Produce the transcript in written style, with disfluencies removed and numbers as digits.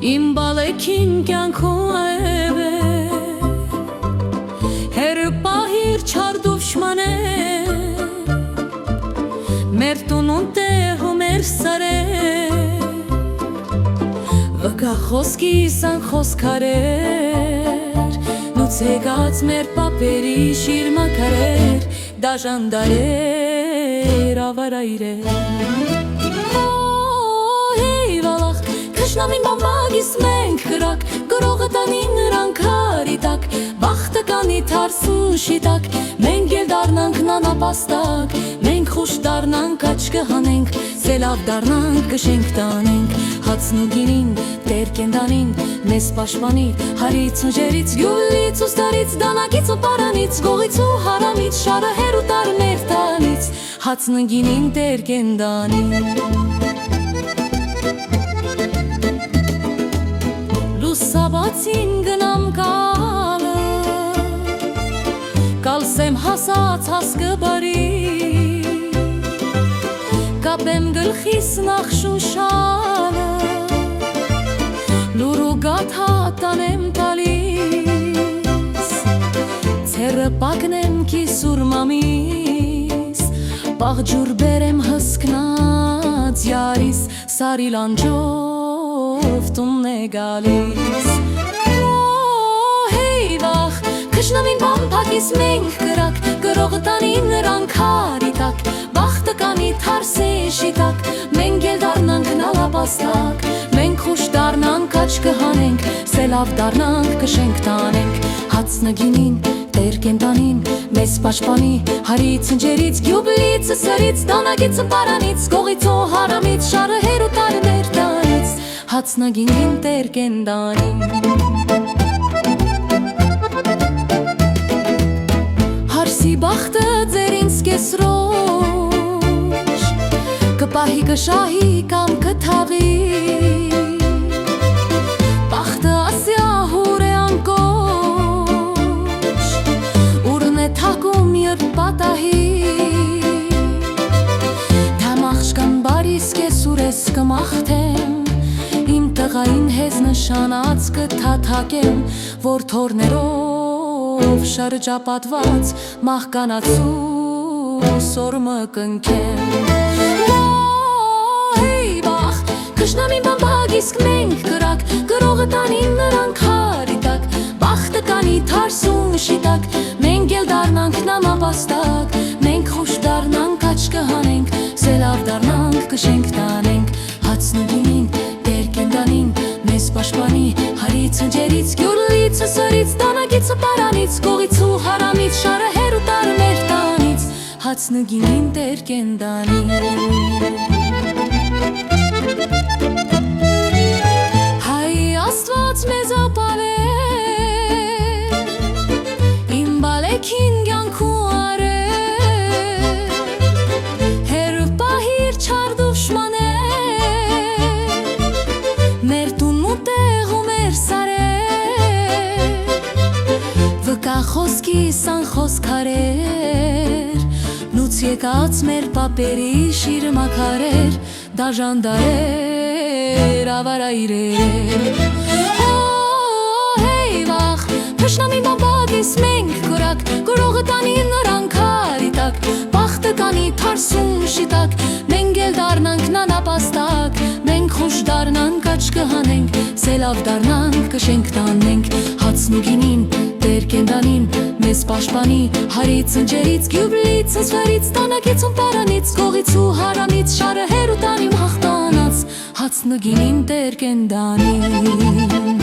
Իմ բալեքին կյանքում է Հերպահիր չար դուշմանը Մեր տունուն տեղում էր սարեր Վկա խոսքի սան խոսքարեր Նուց եկած մեր պապերի շիր մակարեր Դաժանդարեր ավարայրեր Կշնամին բամբագիս մենք կրակ Գրողը տանի նրան քարի տակ Բախտը կանի թարսու շիտակ Մենք էլ դարնանք նանապաստակ Մենք խուշ դարնանք աչ կհանենք Սելավ դարնանք կշենք տանենք Հացն ու գինին, տեր կենդանին Մեզ պաշտպանի հարից ու ջերից Գյուլից ու ստարից, դանակից ու պարանից Գողից ու հարամից, շարը հեր ու տար մեր տանից Հացն ու գինին, տեր կենդանին Լուսաբացին գնամ կալը Կալսեմ հասած հասկը բարի Կապեմ գլխիս նախշու շալը Լուրու գաթա տանեմ տալիս Ձերը պակնեմ կիսուր մամիս Պաղջուր բերեմ հսկնած յարիս Սարի լանջով տունն է գալիս Հեյ վախ, կշնամին բամբակիս մենք կրակ Գրողը տանի նրան քարի տակ Բախտը կանի թարսի շիտակ Մենք էլ դարնանք նալապաստակ Մենք խուշ դարնանք աչ կհանենք Սելավ դարնանք կշենք տանենք Հացնը գինին, տեր կենդանին Մեզ պաշտպանի հարից ընջերից Գյուբլից ու սրից, դանակից ու պարանից Գողից ու հարամից, շարը հեր ու տար մեր տանից Հացնը գինին, տեր կենդանին Հարսի բախտը ձեր ինձ կեսրոշ Կպահի կշահի կամ կթաղի Բախտը ասյա հուր է անկոշ Ուրն է թակում երբ պատահի Թամախշկան բարիս կեսուր ես կմախթեմ Իմ տղային հեզ նշանած կթաթակեմ Որ թորներով շրջապատված մահկանացու սորմը կնքեմ Հեյ վախ, կշնամին բամբագիս մենք կրակ Գրողը տանի նրան քարի տակ Բախտը կանի թարսուն շիտակ Մենք էլ դարնանք նամապաստակ Մենք խուշ դարնանք աչ կհանենք Սելավ դարնանք կշենք տանենք Հացն ու գինին, տեր կենդանին Մեզ պաշտպանի հարից ընջերից Գյուլից ու սրից, դանակից ու պարանից Գողից ու հարամից, շարը հեր ու տար մեր տանից Հացն ու գինին, տեր կենդանին Հայ աստված մեզ ապավեր Իմ բալեքին կյանքում արեր Հերպահիր չար դուշմաներ Մեր տունն ու տեղում էր սարեր Վկա խոսքի սան խոսքարեր Նուց եկած մեր պապերի շիր մակարեր Դաժանդարեր ավարայրեր Հեյ վախ, կշնամին բամբագիս մենք կրակ Գրողը տանի նրան քարի տակ Բախտը կանի թարսուն շիտակ Մենք էլ դարնանք նանապաստակ Մենք խուշ դարնանք աչ կհանենք Սելավ դարնանք կշենք տանենք Հացն ու գինին, տեր կենդանին Մեզ պաշտպանի հարից ընջերից Գյուբլից ու սրից, դանակից ու պարանից Գողից ու հարամից, շարը հեր ու տանի մահտանած Հացն ու գինին, տեր կենդանին